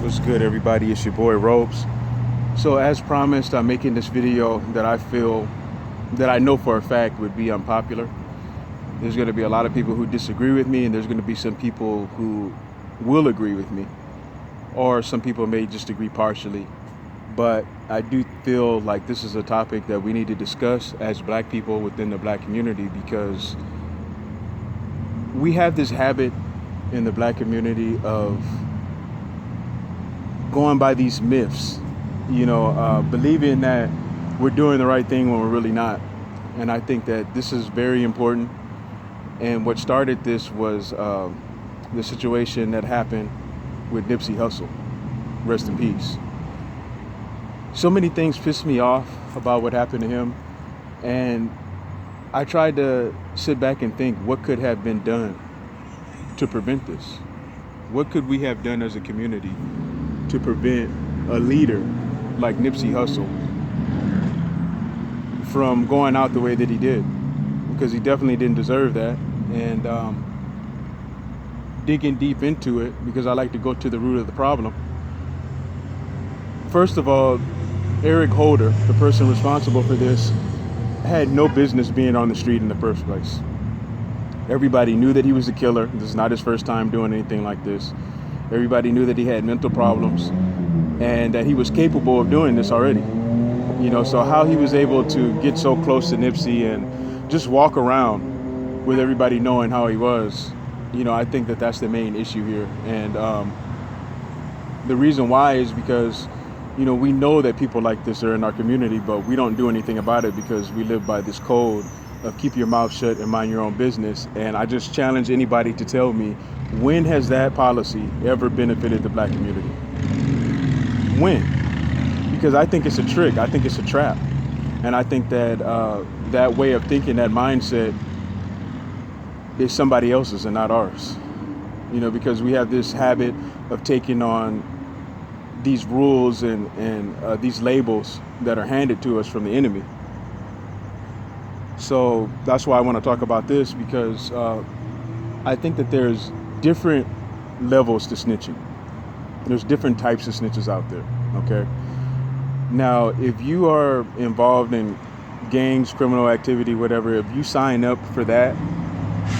What's good, everybody? It's your boy Ropes. So as promised, I'm making this video that I know for a fact would be unpopular. There's going to be a lot of people who disagree with me, and there's going to be some people who will agree with me, or some people may just agree partially. But I do feel like this is a topic that we need to discuss as black people within the black community, because we have this habit in the black community of going by these myths, believing that we're doing the right thing when we're really not. And I think that this is very important. And what started this was the situation that happened with Nipsey Hussle. Rest in peace. So many things pissed me off about what happened to him. And I tried to sit back and think, what could have been done to prevent this? What could we have done as a community to prevent a leader like Nipsey Hussle from going out the way that he did? Because he definitely didn't deserve that. And digging deep into it, because I like to go to the root of the problem. First of all, Eric Holder, the person responsible for this, had no business being on the street in the first place. Everybody knew that he was a killer. This is not his first time doing anything like this. Everybody knew that he had mental problems and that he was capable of doing this already. So how he was able to get so close to Nipsey and just walk around with everybody knowing how he was, I think that that's the main issue here. And the reason why is because, we know that people like this are in our community, but we don't do anything about it because we live by this code of keep your mouth shut and mind your own business. And I just challenge anybody to tell me, when has that policy ever benefited the black community? When? Because I think it's a trick. I think it's a trap. And I think that that way of thinking, that mindset, is somebody else's and not ours. Because we have this habit of taking on these rules and these labels that are handed to us from the enemy. So that's why I want to talk about this, because I think that there's different levels to snitching. There's different types of snitches out there, okay? Now, if you are involved in gangs, criminal activity, whatever, if you sign up for that,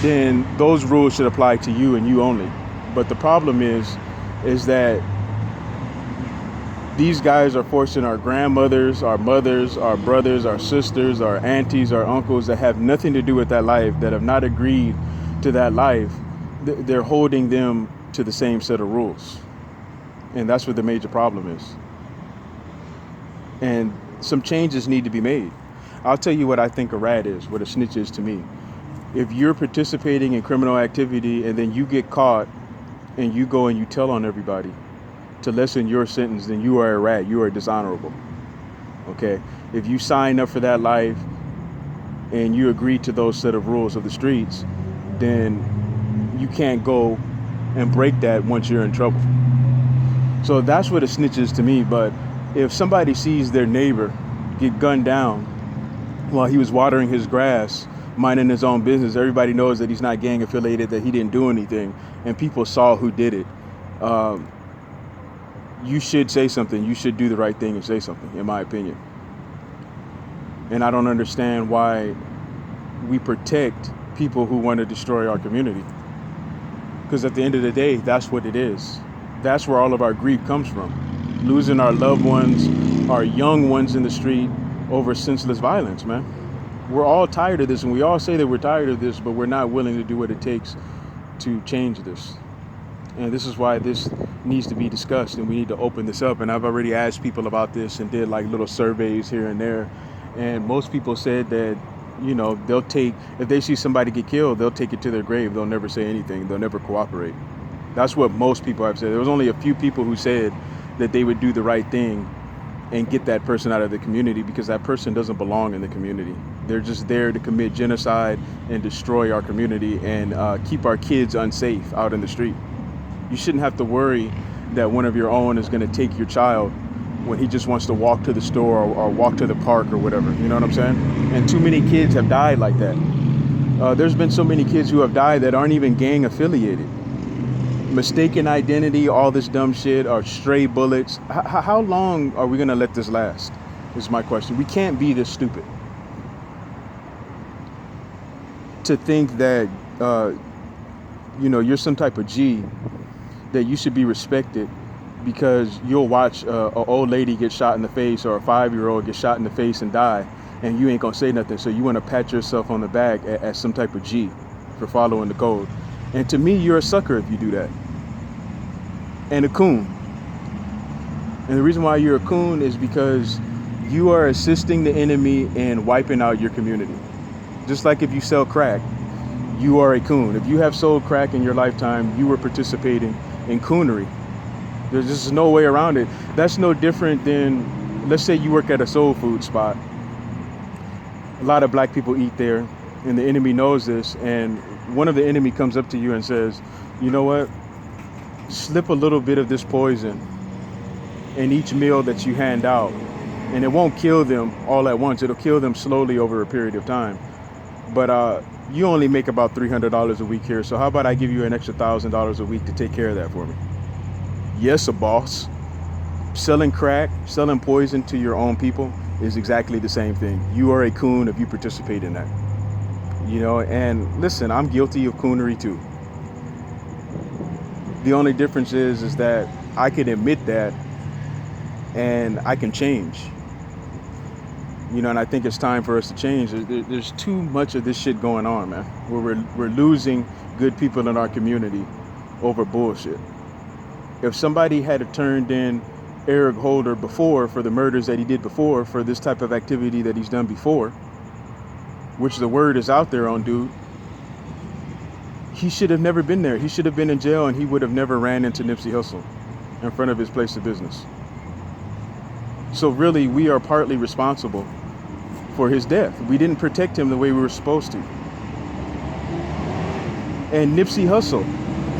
then those rules should apply to you and you only. But the problem is that these guys are forcing our grandmothers, our mothers, our brothers, our sisters, our aunties, our uncles that have nothing to do with that life, that have not agreed to that life. They're holding them to the same set of rules. And that's what the major problem is. And some changes need to be made. I'll tell you what I think a rat is, what a snitch is to me. If you're participating in criminal activity and then you get caught and you go and you tell on everybody to lessen your sentence, then you are a rat. You are dishonorable. Okay? If you sign up for that life and you agree to those set of rules of the streets, then you can't go and break that once you're in trouble. So that's what a snitch is to me. But if somebody sees their neighbor get gunned down while he was watering his grass, minding his own business, everybody knows that he's not gang affiliated, that he didn't do anything, and people saw who did it. You should say something. You should do the right thing and say something, in my opinion. And I don't understand why we protect people who want to destroy our community. Because at the end of the day, that's what it is. That's where all of our grief comes from. Losing our loved ones, our young ones in the street over senseless violence, man. We're all tired of this, and we all say that we're tired of this, but we're not willing to do what it takes to change this. And this is why this needs to be discussed, and we need to open this up. And I've already asked people about this and did like little surveys here and there. And most people said that, they'll take, if they see somebody get killed, they'll take it to their grave. They'll never say anything. They'll never cooperate. That's what most people have said. There was only a few people who said that they would do the right thing and get that person out of the community, because that person doesn't belong in the community. They're just there to commit genocide and destroy our community and keep our kids unsafe out in the street. You shouldn't have to worry that one of your own is going to take your child when he just wants to walk to the store or walk to the park or whatever. You know what I'm saying? And too many kids have died like that. There's been so many kids who have died that aren't even gang affiliated. mistaken identity, all this dumb shit, or stray bullets. How long are we going to let this last? Is my question. We can't be this stupid to think that, you're some type of G, that you should be respected because you'll watch an old lady get shot in the face, or a 5-year-old get shot in the face and die, and you ain't gonna say nothing. So you want to pat yourself on the back as some type of G for following the code. And to me, you're a sucker if you do that. And a coon. And the reason why you're a coon is because you are assisting the enemy in wiping out your community. Just like if you sell crack, you are a coon. If you have sold crack in your lifetime, you were participating in coonery. There's just no way around it. That's no different than, let's say you work at a soul food spot. A lot of black people eat there, and the enemy knows this, and one of the enemy comes up to you and says, you know what? Slip a little bit of this poison in each meal that you hand out, and it won't kill them all at once. It'll kill them slowly over a period of time. But you only make about $300 a week here, so how about I give you an extra $1,000 a week to take care of that for me? Yes, a boss. Selling crack, selling poison to your own people is exactly the same thing. You are a coon if you participate in that. And listen, I'm guilty of coonery too. The only difference is that I can admit that and I can change. And I think it's time for us to change. There's too much of this shit going on, man. Where we're losing good people in our community over bullshit. If somebody had turned in Eric Holder before for the murders that he did before, for this type of activity that he's done before, which the word is out there on, dude, he should have never been there. He should have been in jail, and he would have never ran into Nipsey Hussle in front of his place of business. So really, we are partly responsible for his death. We didn't protect him the way we were supposed to. And Nipsey Hussle,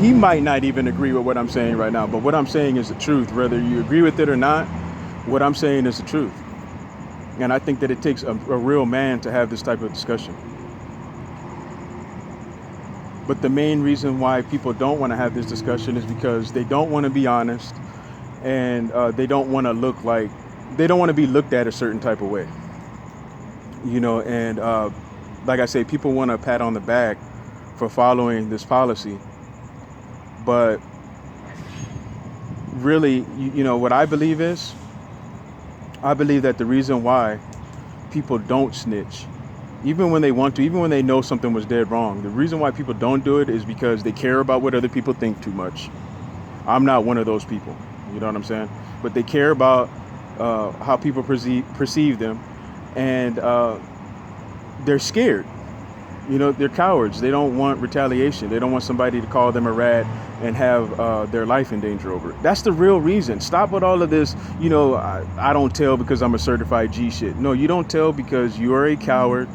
he might not even agree with what I'm saying right now, but what I'm saying is the truth. Whether you agree with it or not, what I'm saying is the truth. And I think that it takes a real man to have this type of discussion. But the main reason why people don't want to have this discussion is because they don't want to be honest, and they don't want to be looked at a certain type of way. And like I say, people want a pat on the back for following this policy. But really, what I believe is, I believe that the reason why people don't snitch, even when they want to, even when they know something was dead wrong, the reason why people don't do it is because they care about what other people think too much. I'm not one of those people, you know what I'm saying? But they care about how people perceive them, and they're scared. They're cowards. They don't want retaliation. They don't want somebody to call them a rat and have their life in danger over it. That's the real reason. Stop with all of this, I don't tell because I'm a certified G shit. No, you don't tell because you are a coward.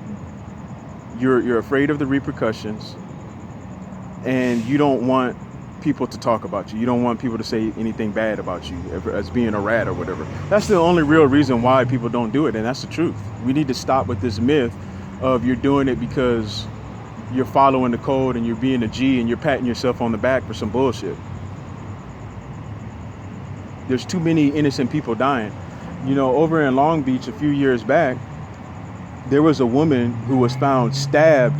You're afraid of the repercussions, and you don't want people to talk about you. You don't want people to say anything bad about you as being a rat or whatever. That's the only real reason why people don't do it, and that's the truth. We need to stop with this myth of you're doing it because you're following the code and you're being a G and you're patting yourself on the back for some bullshit. There's too many innocent people dying. Over in Long Beach a few years back, there was a woman who was found stabbed.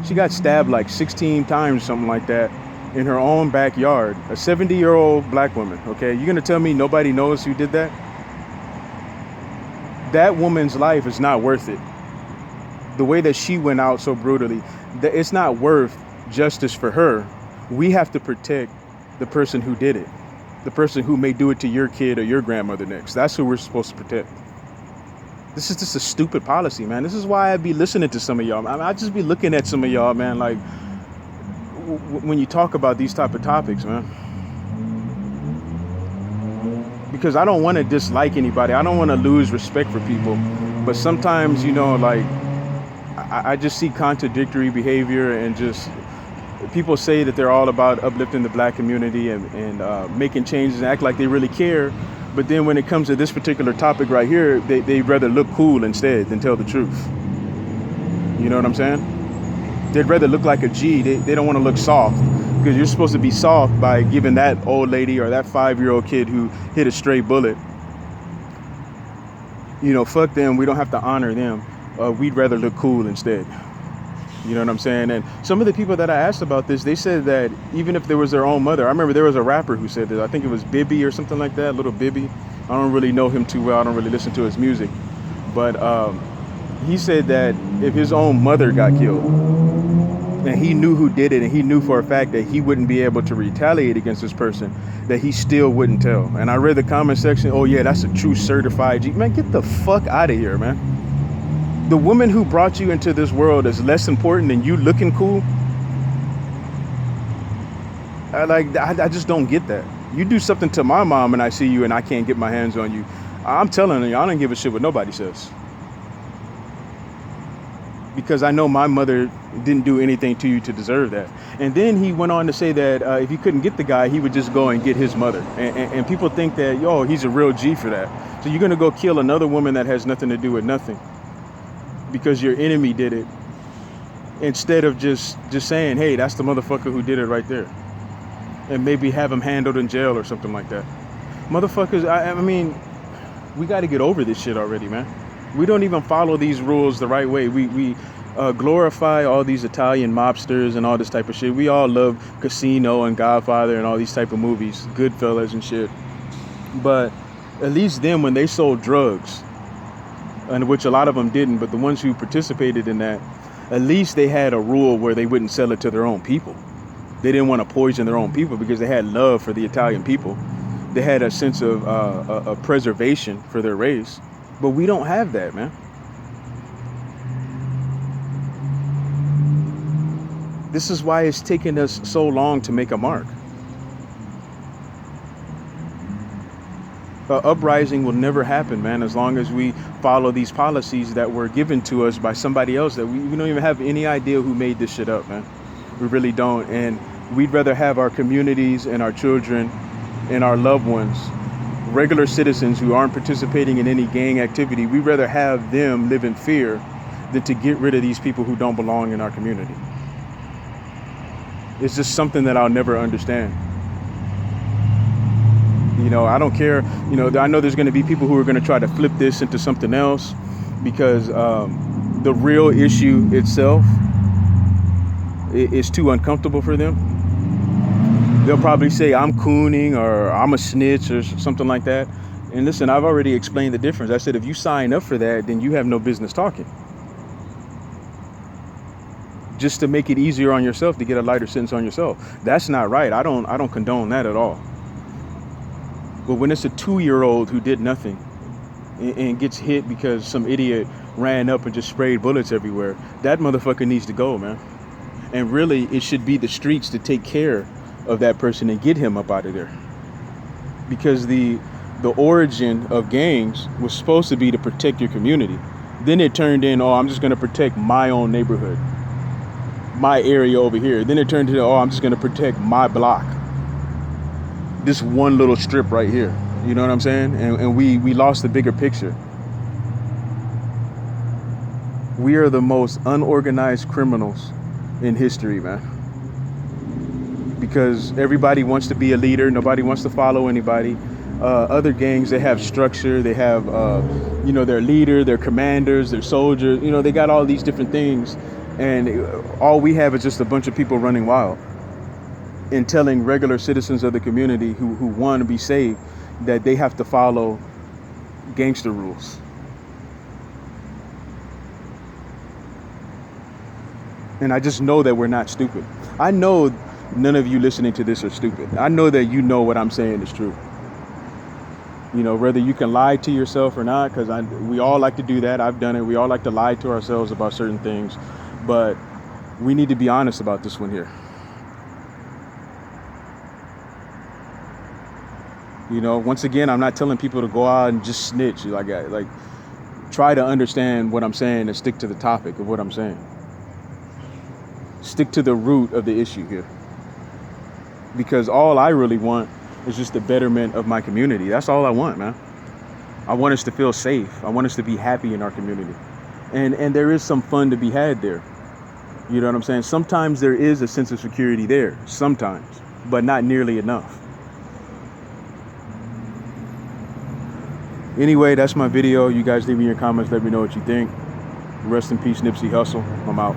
She got stabbed like 16 times, something like that, in her own backyard. A 70-year-old black woman, okay? You're gonna tell me nobody knows who did that? That woman's life is not worth it. The way that she went out so brutally, it's not worth justice for her. We have to protect the person who did it. The person who may do it to your kid or your grandmother next. That's who we're supposed to protect. This is just a stupid policy, man. This is why I be listening to some of y'all. I just be looking at some of y'all, man, like when you talk about these type of topics, man. Because I don't want to dislike anybody. I don't want to lose respect for people. But sometimes, I just see contradictory behavior, and just people say that they're all about uplifting the black community and making changes and act like they really care. But then when it comes to this particular topic right here, they'd rather look cool instead than tell the truth. You know what I'm saying? They'd rather look like a G. They don't want to look soft. because you're supposed to be soft by giving that old lady or that 5-year-old kid who hit a stray bullet, fuck them. We don't have to honor them. We'd rather look cool instead. You know what I'm saying? And some of the people that I asked about this, they said that even if there was their own mother, I remember there was a rapper who said that. I think it was Bibby or something like that, Little Bibby. I don't really know him too well. I don't really listen to his music. But he said that if his own mother got killed and he knew who did it, and he knew for a fact that he wouldn't be able to retaliate against this person, that he still wouldn't tell. And I read the comment section, oh yeah, that's a true certified G. Man, get the fuck out of here, man. The woman who brought you into this world is less important than you looking cool. I just don't get that. You do something to my mom and I see you and I can't get my hands on you. I'm telling you, I don't give a shit what nobody says. Because I know my mother didn't do anything to you to deserve that. And then he went on to say that if he couldn't get the guy, he would just go and get his mother. And people think that, yo, he's a real G for that. So you're going to go kill another woman that has nothing to do with nothing because your enemy did it, instead of just saying, hey, that's the motherfucker who did it right there, and maybe have him handled in jail or something like that. Motherfuckers, I mean, we got to get over this shit already, man. We don't even follow these rules the right way. We glorify all these Italian mobsters and all this type of shit. We all love Casino and Godfather and all these type of movies, Goodfellas and shit. But at least them, when they sold drugs, and which a lot of them didn't, but the ones who participated in that, at least they had a rule where they wouldn't sell it to their own people. They didn't want to poison their own people because they had love for the Italian people. They had a sense of preservation for their race. But we don't have that, man. This is why it's taken us so long to make a mark. Uprising will never happen, man, as long as we follow these policies that were given to us by somebody else that we don't even have any idea who made this shit up, man. We really don't. And we'd rather have our communities and our children and our loved ones, regular citizens who aren't participating in any gang activity, we'd rather have them live in fear than to get rid of these people who don't belong in our community. It's just something that I'll never understand. I don't care. I know there's going to be people who are going to try to flip this into something else because the real issue itself is too uncomfortable for them. They'll probably say I'm cooning or I'm a snitch or something like that. And listen, I've already explained the difference. I said, if you sign up for that, then you have no business talking. Just to make it easier on yourself, to get a lighter sentence on yourself. That's not right. I don't condone that at all. But when it's a 2-year-old who did nothing and gets hit because some idiot ran up and just sprayed bullets everywhere, that motherfucker needs to go, man. And really, it should be the streets to take care of that person and get him up out of there. Because the origin of gangs was supposed to be to protect your community. Then it turned in, I'm just going to protect my own neighborhood, my area over here. Then it turned into, I'm just going to protect my block. This one little strip right here. You know what I'm saying? And we lost the bigger picture. We are the most unorganized criminals in history, man. Because everybody wants to be a leader. Nobody wants to follow anybody. Other gangs, they have structure. They have, their leader, their commanders, their soldiers. They got all these different things. And all we have is just a bunch of people running wild and telling regular citizens of the community who want to be saved that they have to follow gangster rules. And I just know that we're not stupid. I know none of you listening to this are stupid. I know that you know what I'm saying is true. Whether you can lie to yourself or not, because we all like to do that. I've done it. We all like to lie to ourselves about certain things. But we need to be honest about this one here. Once again, I'm not telling people to go out and just snitch. Like, try to understand what I'm saying and stick to the topic of what I'm saying. Stick to the root of the issue here. Because all I really want is just the betterment of my community. That's all I want, man. I want us to feel safe. I want us to be happy in our community. And there is some fun to be had there. You know what I'm saying? Sometimes there is a sense of security there, sometimes, but not nearly enough. Anyway, that's my video. You guys leave me your comments. Let me know what you think. Rest in peace, Nipsey Hussle. I'm out.